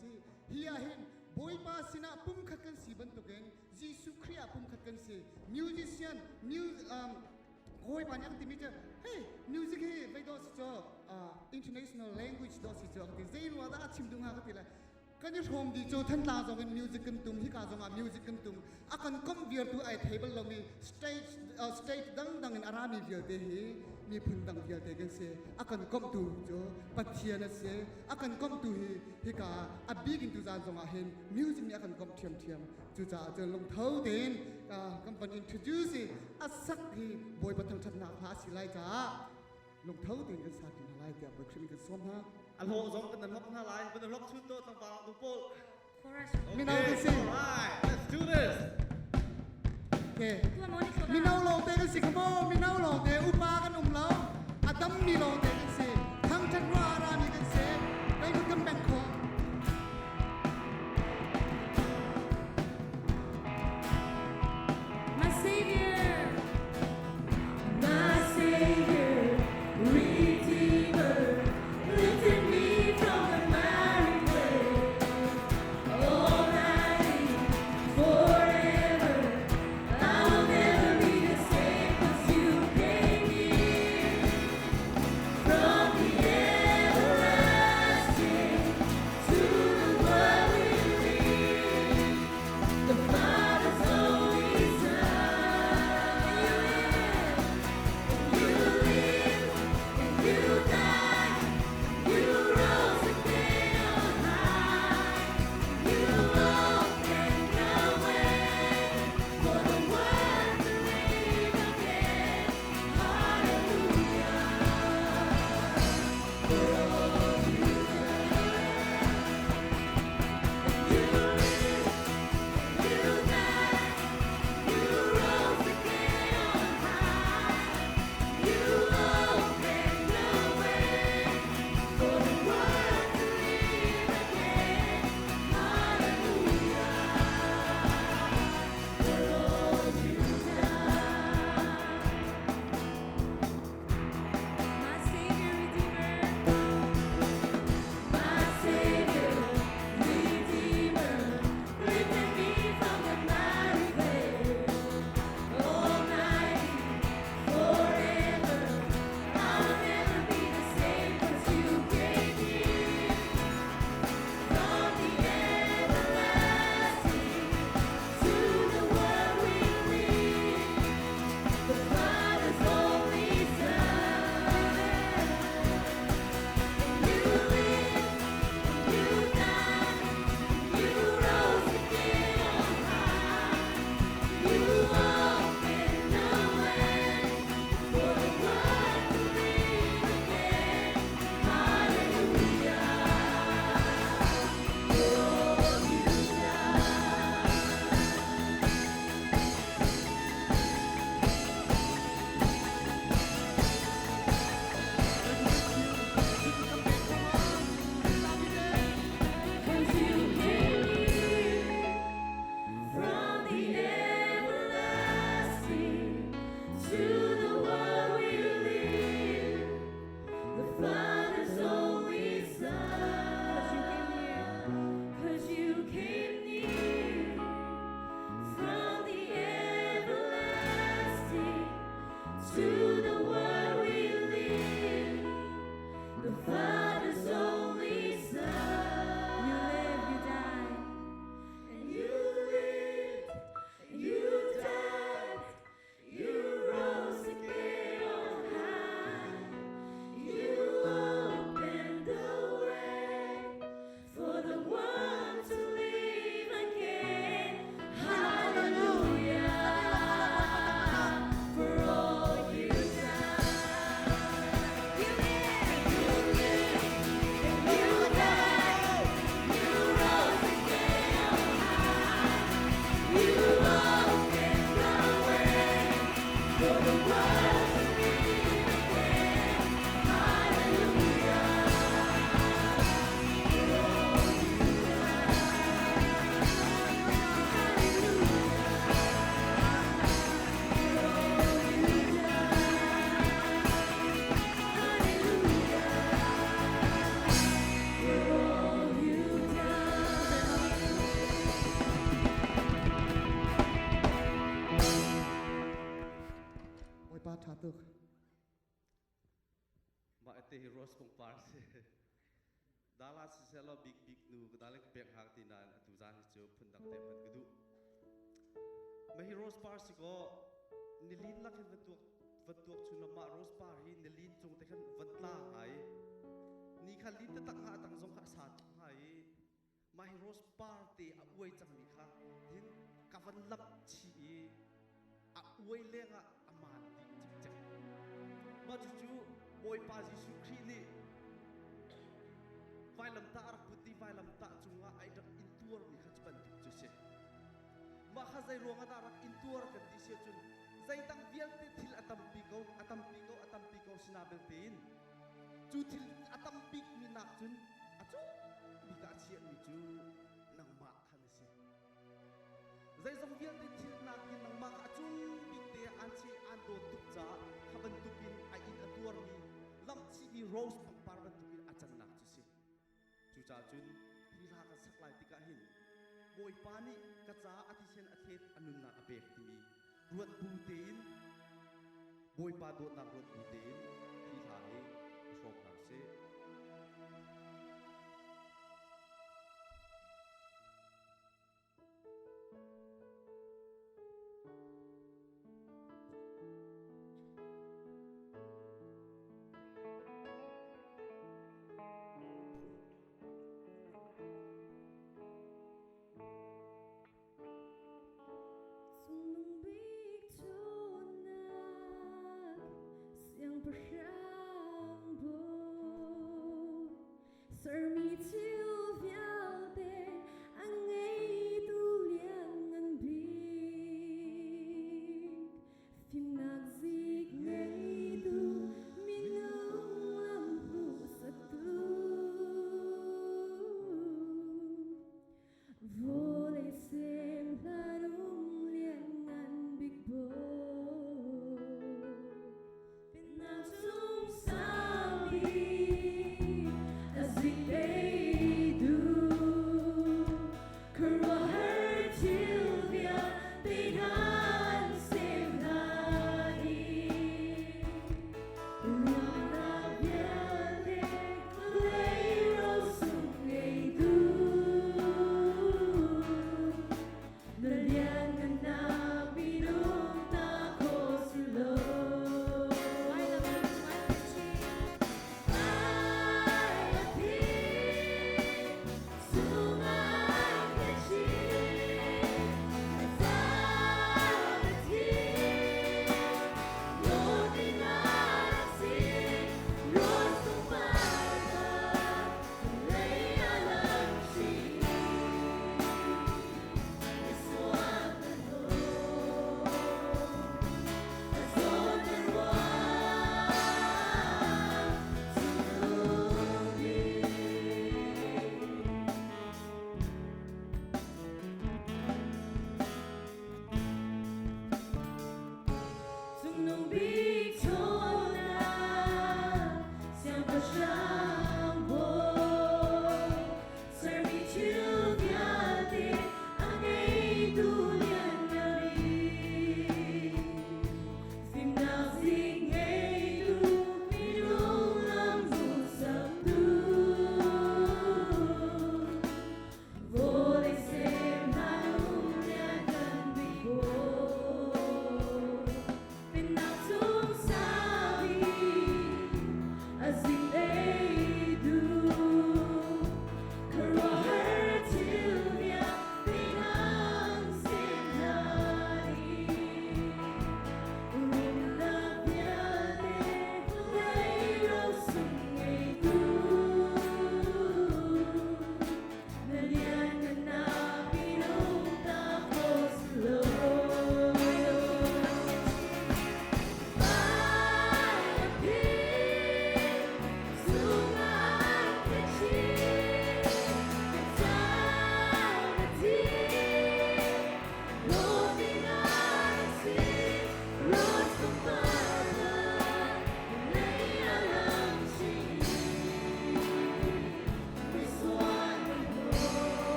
สิเฮียเห็นบอยป้าสินะปุ่มขัดกันสีบรรทุกเองจีสุครียปุ่มขัดกันสีมิวสิเชียนโอ้ยปัญญาที่มีเจอเฮ้ยมิวสิกเฮ้ไปดูสิเจอinternational language ดูสิเจอที่เจนว่าได้ชิมดูงานก็ทีละกันจะชมดีโจท่านตาจงเป็นมิวสิกกันตุ่มที่กาจงมิวสิกกันตุ่มอาการคอมเวียร์ตัวไอเทเบิลเรามีstage ดังในอารามีเวียร์เตหีมีพื้นดังเวียร์เตกันเสียอาการคอมตัวโจปัจเจียนเสียอาการคอมตัวที่กาอับบีกินตัวจานจงเห็นมิวสิกมีอาการคอมเทียมจู่จ้าจะลงเท้าเดินกัมปัน introduce อาสักที่บอยประทังชันนาพาสิไลจ้าลงเท้าเดินกันสักที่อะไรเดี๋ยวไปคลิปกันซ้อมฮะอันโหสมกันแต่ลบห้าลายเป็นลบชุดโตต่างฝั่งตุโป้ มีน้องกันสิ let's do this โอเคมีน้องลงเตะกันสิขโมยมีน้องลงเตะอุปากันเราอาดัมมีลงเตะกันสิทั้งจันวารามีกันสิไปดูกันแบ่งของ My Savior, my Savior, Redeemer, lifted me from the miry clay. All I need forever, I will never be the same 'cause you came near from the se dala se selo big nu kadale ke pek hak tinan atu jan hi chu phun dang te phan gadu mahi rose par si ko nilin lak hin vatuak chuna ma rose par hi nilin chung te khan vatla hai ni khalin te tak ha tang jong kha sa hai mahi rose par te a uai chang mi kha hin kavan lap chi a uai lenga aman ti chik chak ma chu boy pa Jesu Christ ni vai lam ta arak puti vai lam ta chunga ai rak intuar mi kha chban tu chu se ma kha zai ronga da rak intuar kan ti se chun zai tang vial te thil atam pi ko sinabel tin chu thil atam pi mi nak chun achu mi ka chian mi chu nang ma khan se zai zong vial te thil nak kin nang ma ka chung pi te an chi an do tuk cha khaban tukin ai in atuar mi lam chi mi rose pang parban tukin achan nak chu se chu cha chun hi la ka saklai ti ka hin boy pani ka cha ati sen athet anun na apek ti mi ruat bu tein boy pa do na ruat bu tein hi la he shop na se Sung big to nag siang pa siyang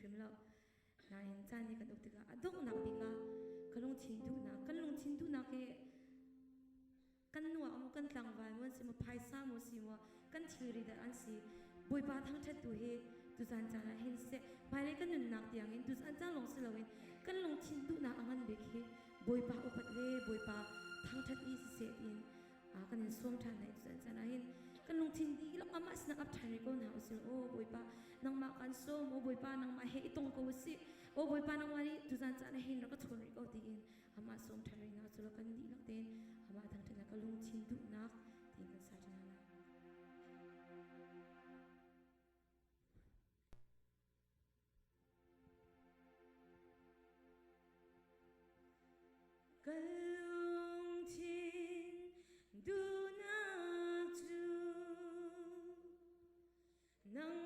trim lo na in chan ni kan uktiga adok nak bika kalong chindu na ke kan nuwa amo kan tlang vai mon si mo phai sa mo si mo kan thiri da an si boi pa thang that tu he tu san chan na hin se bai le kan nun nak tiang in tu san chan long si lawin kan long chindu na angan be khi boi pa upat le boi pa thang that i se in kan in som than na tu san chan na hin kan long chin di lok ama sna ap thari ko na usil o boi pa nang ma kan som o boi pa nang ma he itong ko si o boi pa nang wari tu san chan na hin ra ka thon ri ko ti in ama som thari na chulo kan di lak ten ama thang thana ka lung chin du nak tin kan sa jana na kalung chin du nak chu nang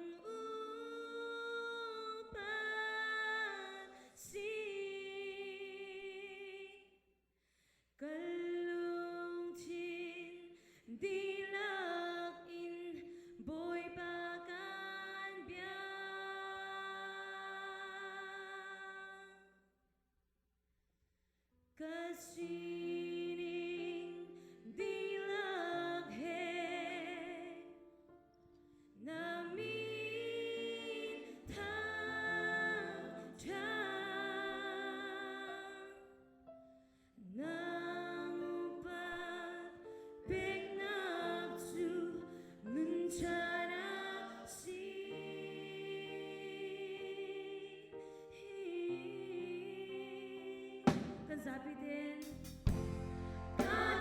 upat si kalung chin dilak in boi bakan bia kasining dilak he namin thang chang nang upat big nak chu nun chana si kan sabi din God